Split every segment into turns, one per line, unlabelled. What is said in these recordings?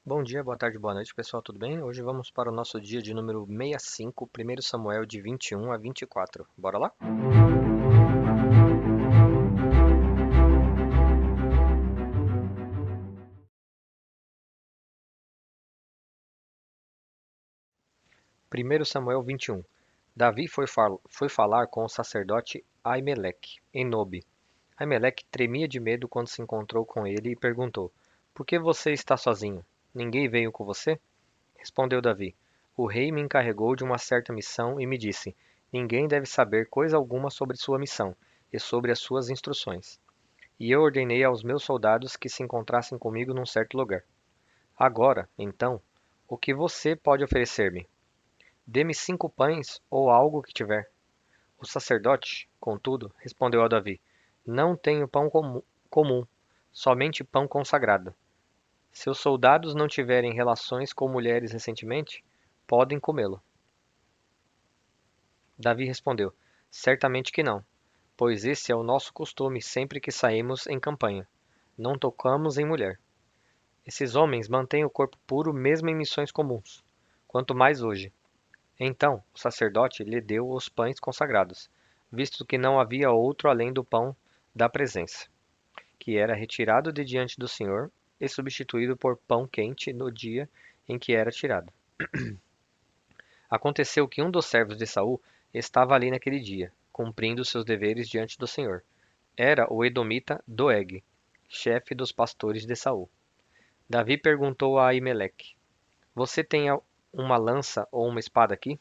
Bom dia, boa tarde, boa noite, pessoal, tudo bem? Hoje vamos para o nosso dia de número 65, 1 Samuel de 21 a 24. Bora lá? 1 Samuel 21. Davi foi falar com o sacerdote Aimeleque, em Nobe. Aimeleque tremia de medo quando se encontrou com ele e perguntou: Por que você está sozinho? Ninguém veio com você? Respondeu Davi: O rei me encarregou de uma certa missão e me disse: Ninguém deve saber coisa alguma sobre sua missão e sobre as suas instruções. E eu ordenei aos meus soldados que se encontrassem comigo num certo lugar. Agora, então, o que você pode oferecer-me? Dê-me 5 pães ou algo que tiver. O sacerdote, contudo, respondeu a Davi: Não tenho pão comum, somente pão consagrado. Se os soldados não tiverem relações com mulheres recentemente, podem comê-lo. Davi respondeu: Certamente que não, pois esse é o nosso costume sempre que saímos em campanha. Não tocamos em mulher. Esses homens mantêm o corpo puro mesmo em missões comuns, quanto mais hoje. Então o sacerdote lhe deu os pães consagrados, visto que não havia outro além do pão da presença, que era retirado de diante do Senhor e substituído por pão quente no dia em que era tirado. Aconteceu que um dos servos de Saul estava ali naquele dia, cumprindo seus deveres diante do Senhor. Era o edomita Doeg, chefe dos pastores de Saul. Davi perguntou a Aimeleque: Você tem uma lança ou uma espada aqui?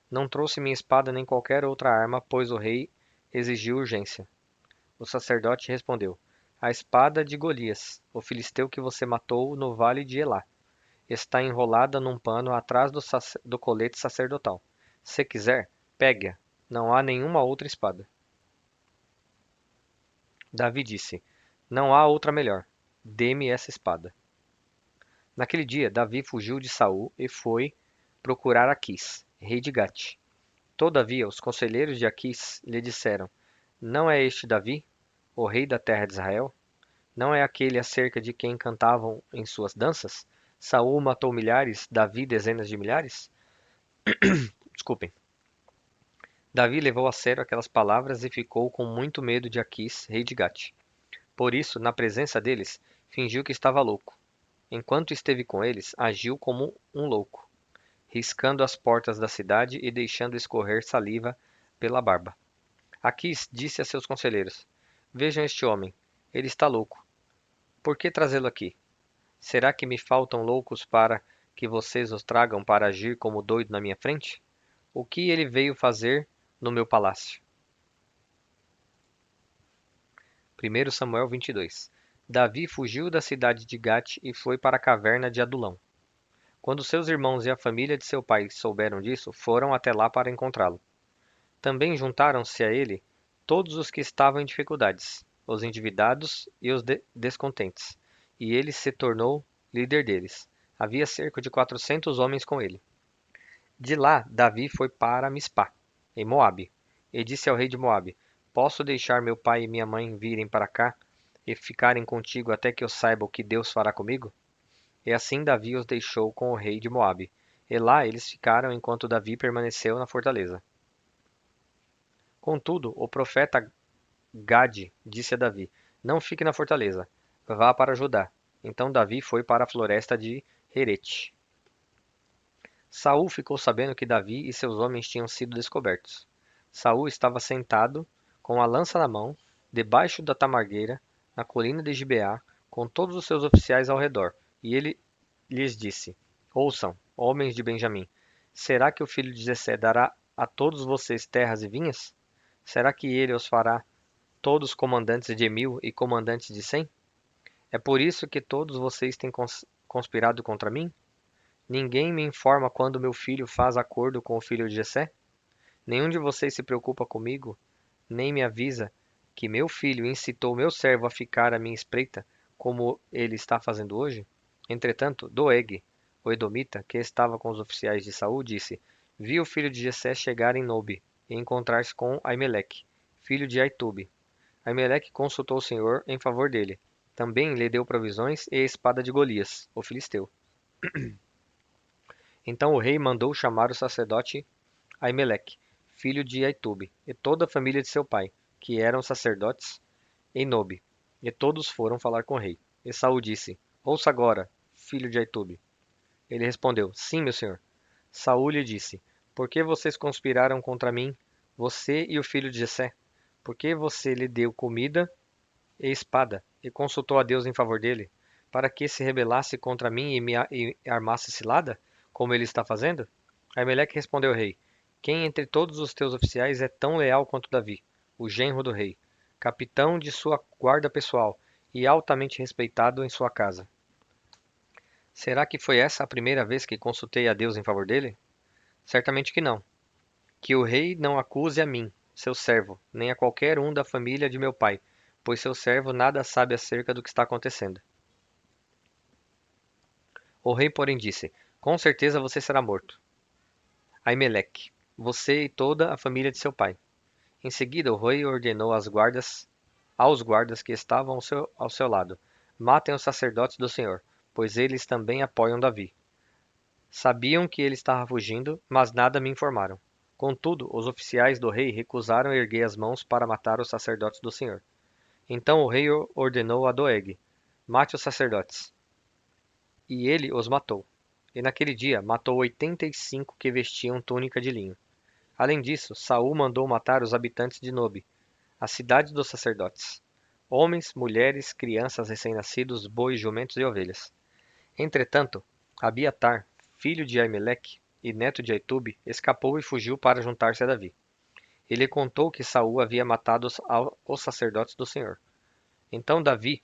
Não trouxe minha espada nem qualquer outra arma, pois o rei exigiu urgência. O sacerdote respondeu: A espada de Golias, o filisteu que você matou no vale de Elá, está enrolada num pano atrás do colete sacerdotal. Se quiser, pegue-a. Não há nenhuma outra espada. Davi disse: Não há outra melhor. Dê-me essa espada. Naquele dia, Davi fugiu de Saul e foi procurar Aquis, rei de Gate. Todavia, os conselheiros de Aquis lhe disseram: Não é este Davi, o rei da terra de Israel? Não é aquele acerca de quem cantavam em suas danças? Saul matou milhares, Davi dezenas de milhares? Desculpem. Davi levou a sério aquelas palavras e ficou com muito medo de Aquis, rei de Gate. Por isso, na presença deles, fingiu que estava louco. Enquanto esteve com eles, agiu como um louco, riscando as portas da cidade e deixando escorrer saliva pela barba. Aquis disse a seus conselheiros: Vejam este homem. Ele está louco. Por que trazê-lo aqui? Será que me faltam loucos para que vocês os tragam para agir como doido na minha frente? O que ele veio fazer no meu palácio? 1 Samuel 22. Davi fugiu da cidade de Gate e foi para a caverna de Adulão. Quando seus irmãos e a família de seu pai souberam disso, foram até lá para encontrá-lo. Também juntaram-se a ele todos os que estavam em dificuldades, os endividados e os descontentes, e ele se tornou líder deles. Havia cerca de 400 homens com ele. De lá, Davi foi para Mispá, em Moabe, e disse ao rei de Moabe: Posso deixar meu pai e minha mãe virem para cá e ficarem contigo até que eu saiba o que Deus fará comigo? E assim Davi os deixou com o rei de Moabe. E lá eles ficaram enquanto Davi permaneceu na fortaleza. Contudo, o profeta Gade disse a Davi: Não fique na fortaleza, vá para Judá. Então Davi foi para a floresta de Herete. Saul ficou sabendo que Davi e seus homens tinham sido descobertos. Saul estava sentado, com a lança na mão, debaixo da tamargueira, na colina de Gibeá, com todos os seus oficiais ao redor, e ele lhes disse: Ouçam, homens de Benjamim, será que o filho de Jessé dará a todos vocês terras e vinhas? Será que ele os fará todos comandantes de 1000 e comandantes de 100? É por isso que todos vocês têm conspirado contra mim? Ninguém me informa quando meu filho faz acordo com o filho de Jessé? Nenhum de vocês se preocupa comigo, nem me avisa que meu filho incitou meu servo a ficar à minha espreita, como ele está fazendo hoje? Entretanto, Doeg, o edomita, que estava com os oficiais de Saul, disse: Vi o filho de Jessé chegar em Nobe e encontrar-se com Aimeleque, filho de Aitube. Aimeleque consultou o Senhor em favor dele, Também lhe deu provisões e a espada de Golias, o filisteu. Então o rei mandou chamar o sacerdote Aimeleque, filho de Aitube, e toda a família de seu pai, que eram sacerdotes em Nobe. E todos foram falar com o rei. E Saul disse: Ouça agora, filho de Aitube. Ele respondeu: Sim, meu senhor. Saul lhe disse: Por que vocês conspiraram contra mim, você e o filho de Jessé? Por que você lhe deu comida e espada, e consultou a Deus em favor dele, para que se rebelasse contra mim e armasse cilada, como ele está fazendo? Aimeleque respondeu ao rei: Quem entre todos os teus oficiais é tão leal quanto Davi, o genro do rei, capitão de sua guarda pessoal e altamente respeitado em sua casa? Será que foi essa a primeira vez que consultei a Deus em favor dele? Certamente que não. Que o rei não acuse a mim, seu servo, nem a qualquer um da família de meu pai, pois seu servo nada sabe acerca do que está acontecendo. O rei, porém, disse: Com certeza você será morto, Aimeleque, você e toda a família de seu pai. Em seguida, o rei ordenou aos guardas que estavam ao seu lado: Matem os sacerdotes do Senhor, pois eles também apoiam Davi. Sabiam que ele estava fugindo, mas nada me informaram. Contudo, os oficiais do rei recusaram erguer as mãos para matar os sacerdotes do Senhor. Então o rei ordenou a Doeg: Mate os sacerdotes. E ele os matou. E naquele dia matou 85 que vestiam túnica de linho. Além disso, Saul mandou matar os habitantes de Nobe, a cidade dos sacerdotes: homens, mulheres, crianças recém-nascidos, bois, jumentos e ovelhas. Entretanto, Abiatar, filho de Aimeleque e neto de Aitube, escapou e fugiu para juntar-se a Davi. Ele contou que Saul havia matado os sacerdotes do Senhor. Então Davi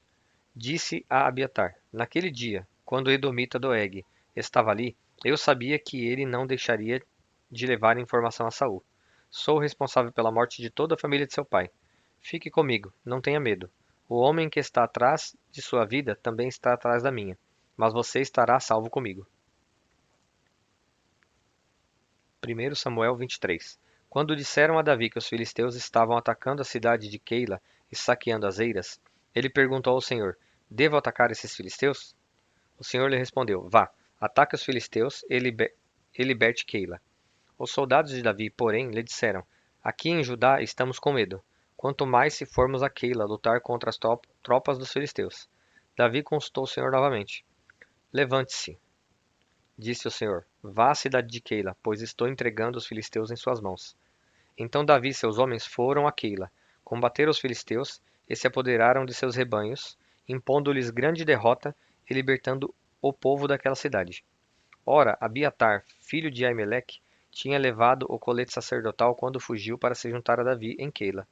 disse a Abiatar: Naquele dia, quando o edomita Doeg estava ali, eu sabia que ele não deixaria de levar informação a Saul. Sou responsável pela morte de toda a família de seu pai. Fique comigo, não tenha medo. O homem que está atrás de sua vida também está atrás da minha, mas você estará salvo comigo. 1 Samuel 23. Quando disseram a Davi que os filisteus estavam atacando a cidade de Keila e saqueando as eiras, ele perguntou ao Senhor: Devo atacar esses filisteus? O Senhor lhe respondeu: Vá, ataque os filisteus e liberte Keila. Os soldados de Davi, porém, lhe disseram: Aqui em Judá estamos com medo, quanto mais se formos a Keila lutar contra as tropas dos filisteus. Davi consultou o Senhor novamente. Levante-se, disse o Senhor, vá à cidade de Keila, pois estou entregando os filisteus em suas mãos. Então Davi e seus homens foram a Keila, combateram os filisteus e se apoderaram de seus rebanhos, impondo-lhes grande derrota e libertando o povo daquela cidade. Ora, Abiatar, filho de Aimeleque, tinha levado o colete sacerdotal quando fugiu para se juntar a Davi em Keila.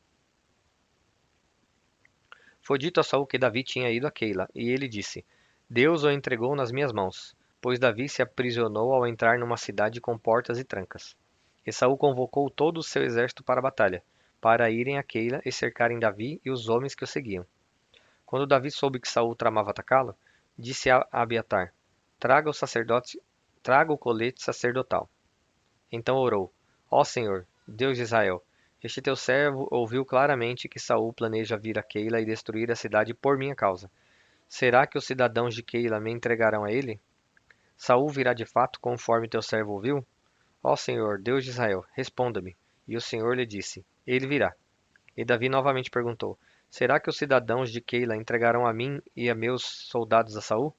Foi dito a Saul que Davi tinha ido a Keila, e ele disse: Deus o entregou nas minhas mãos, pois Davi se aprisionou ao entrar numa cidade com portas e trancas. E Saul convocou todo o seu exército para a batalha, para irem a Keila e cercarem Davi e os homens que o seguiam. Quando Davi soube que Saul tramava atacá-lo, disse a Abiatar: Traga o sacerdote, traga o colete sacerdotal. Então orou: Ó Senhor, Deus de Israel, este teu servo ouviu claramente que Saul planeja vir a Keila e destruir a cidade por minha causa. Será que os cidadãos de Keila me entregarão a ele? Saul virá de fato conforme teu servo ouviu? Ó Senhor, Deus de Israel, responda-me. E o Senhor lhe disse: Ele virá. E Davi novamente perguntou: Será que os cidadãos de Keila entregarão a mim e a meus soldados a Saul?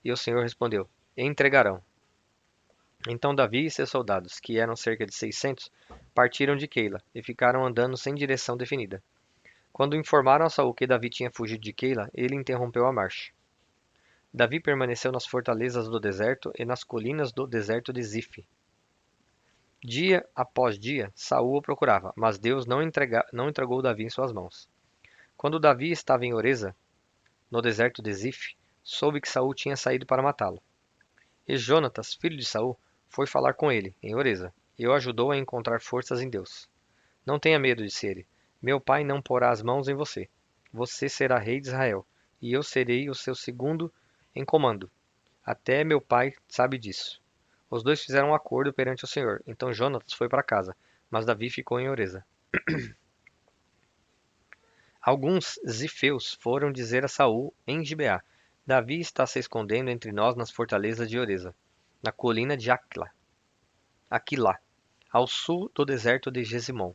E o Senhor respondeu: Entregarão. Então Davi e seus soldados, que eram cerca de 600, partiram de Keila e ficaram andando sem direção definida. Quando informaram a Saul que Davi tinha fugido de Keila, ele interrompeu a marcha. Davi permaneceu nas fortalezas do deserto e nas colinas do deserto de Zif. Dia após dia, Saul o procurava, mas Deus não entregou Davi em suas mãos. Quando Davi estava em Oreza, no deserto de Zif, soube que Saul tinha saído para matá-lo. E Jonatas, filho de Saul, foi falar com ele, em Oreza, e o ajudou a encontrar forças em Deus. Não tenha medo, disse ele. Meu pai não porá as mãos em você. Você será rei de Israel, e eu serei o seu segundo em comando. Até meu pai sabe disso. Os dois fizeram um acordo perante o Senhor. Então Jonatas foi para casa, mas Davi ficou em Oreza. Alguns zifeus foram dizer a Saul em Gibeá: Davi está se escondendo entre nós nas fortalezas de Oreza, na colina de Aquilá, ao sul do deserto de Gesimon.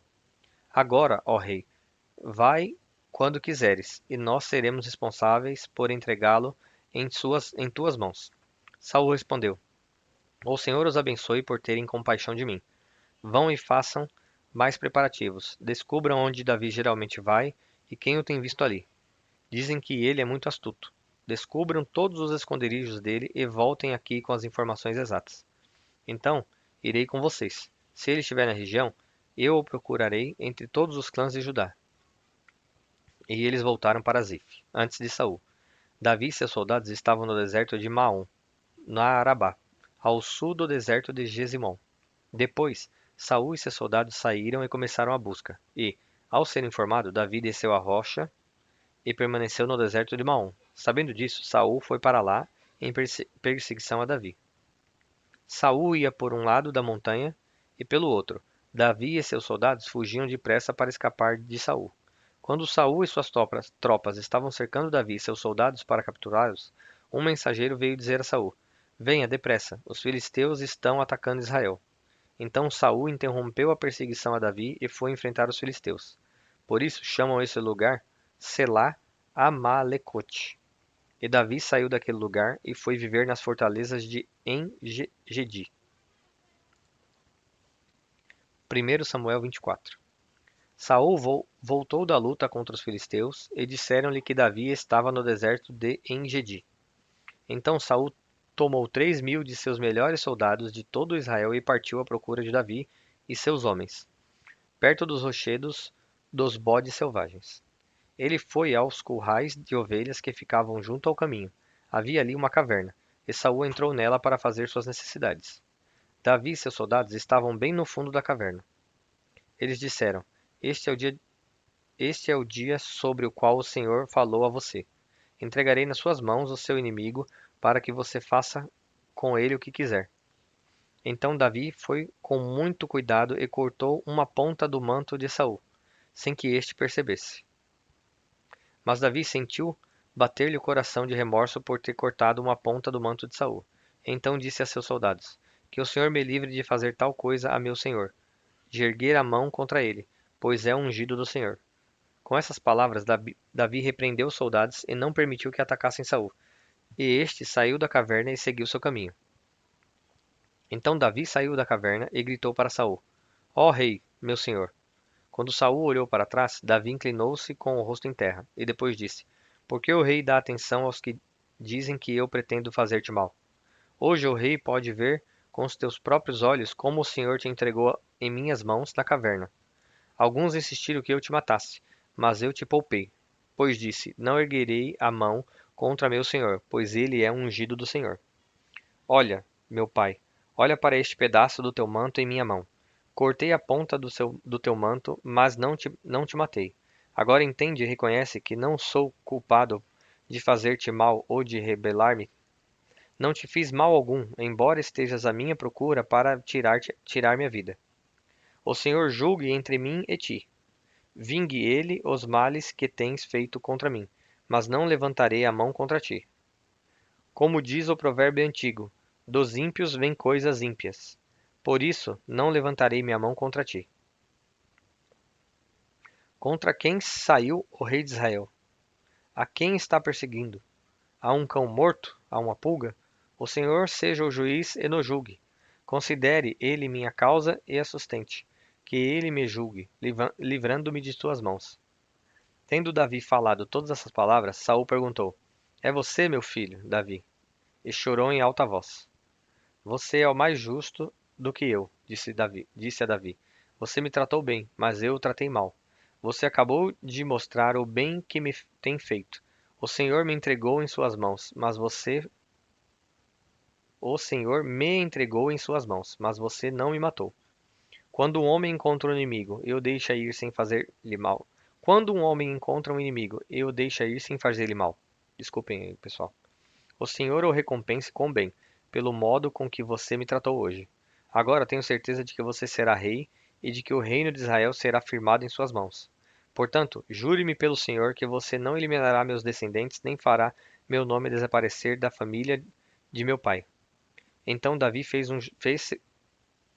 Agora, ó rei, vai quando quiseres, e nós seremos responsáveis por entregá-lo em tuas mãos. Saul respondeu: O Senhor os abençoe por terem compaixão de mim. Vão e façam mais preparativos. Descubram onde Davi geralmente vai e quem o tem visto ali. Dizem que ele é muito astuto. Descubram todos os esconderijos dele e voltem aqui com as informações exatas. Então, irei com vocês. Se ele estiver na região, eu o procurarei entre todos os clãs de Judá. E eles voltaram para Zif, antes de Saul. Davi e seus soldados estavam no deserto de Maom, na Arabá, ao sul do deserto de Gesimon. Depois, Saul e seus soldados saíram e começaram a busca. E, ao ser informado, Davi desceu a rocha e permaneceu no deserto de Maom. Sabendo disso, Saul foi para lá em perseguição a Davi. Saul ia por um lado da montanha e pelo outro. Davi e seus soldados fugiam depressa para escapar de Saul. Quando Saul e suas tropas estavam cercando Davi e seus soldados para capturá-los, um mensageiro veio dizer a Saul: Venha depressa, os filisteus estão atacando Israel. Então Saul interrompeu a perseguição a Davi e foi enfrentar os filisteus. Por isso chamam esse lugar Selá Amalecote. E Davi saiu daquele lugar e foi viver nas fortalezas de En-Gedi. 1 Samuel 24. Saul voltou da luta contra os filisteus e disseram-lhe que Davi estava no deserto de En-Gedi. Então Saul tomou 3.000 de seus melhores soldados de todo Israel e partiu à procura de Davi e seus homens, perto dos rochedos dos bodes selvagens. Ele foi aos currais de ovelhas que ficavam junto ao caminho. Havia ali uma caverna, e Saul entrou nela para fazer suas necessidades. Davi e seus soldados estavam bem no fundo da caverna. Eles disseram: Este é o dia sobre o qual o Senhor falou a você. Entregarei nas suas mãos o seu inimigo para que você faça com ele o que quiser. Então Davi foi com muito cuidado e cortou uma ponta do manto de Saul, sem que este percebesse. Mas Davi sentiu bater-lhe o coração de remorso por ter cortado uma ponta do manto de Saul. Então disse a seus soldados: Que o Senhor me livre de fazer tal coisa a meu senhor, de erguer a mão contra ele, pois é ungido do Senhor. Com essas palavras, Davi repreendeu os soldados e não permitiu que atacassem Saul. E este saiu da caverna e seguiu seu caminho. Então Davi saiu da caverna e gritou para Saul: Ó rei, meu senhor! Quando Saul olhou para trás, Davi inclinou-se com o rosto em terra, e depois disse: Por que o rei dá atenção aos que dizem que eu pretendo fazer-te mal? Hoje o rei pode ver com os teus próprios olhos como o Senhor te entregou em minhas mãos na caverna. Alguns insistiram que eu te matasse, mas eu te poupei, pois disse: Não erguerei a mão contra meu senhor, pois ele é ungido do Senhor. Olha, meu pai, olha para este pedaço do teu manto em minha mão. Cortei a ponta do teu manto, mas não te matei. Agora entende e reconhece que não sou culpado de fazer-te mal ou de rebelar-me. Não te fiz mal algum, embora estejas à minha procura para tirar-me a vida. O Senhor julgue entre mim e ti. Vingue ele os males que tens feito contra mim, mas não levantarei a mão contra ti. Como diz o provérbio antigo, dos ímpios vêm coisas ímpias. Por isso, não levantarei minha mão contra ti. Contra quem saiu o rei de Israel? A quem está perseguindo? A um cão morto? A uma pulga? O Senhor seja o juiz e nos julgue. Considere ele minha causa e a sustente. Que ele me julgue, livrando-me de tuas mãos. Tendo Davi falado todas essas palavras, Saul perguntou: É você, meu filho, Davi? E chorou em alta voz. Você é o mais justo do que eu, disse a Davi. Você me tratou bem, mas eu o tratei mal. Você acabou de mostrar o bem que me tem feito. O Senhor me entregou em suas mãos, o Senhor me entregou em suas mãos, mas você não me matou. Quando um homem encontra um inimigo, eu deixo ir sem fazer-lhe mal. Quando um homem encontra um inimigo, eu deixo ir sem fazer-lhe mal. Desculpem aí, pessoal. O Senhor o recompense com bem, pelo modo com que você me tratou hoje. Agora tenho certeza de que você será rei e de que o reino de Israel será firmado em suas mãos. Portanto, jure-me pelo Senhor que você não eliminará meus descendentes, nem fará meu nome desaparecer da família de meu pai. Então Davi fez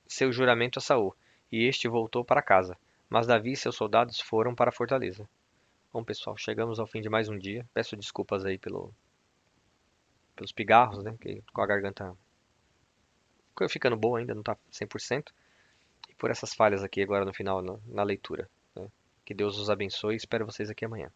seu juramento a Saul, e este voltou para casa. Mas Davi e seus soldados foram para a fortaleza. Bom, pessoal, chegamos ao fim de mais um dia. Peço desculpas aí pelos pigarros, né? Que com a garganta ficando boa ainda, não está 100%. E por essas falhas aqui agora no final, na leitura, né? Que Deus os abençoe e espero vocês aqui amanhã.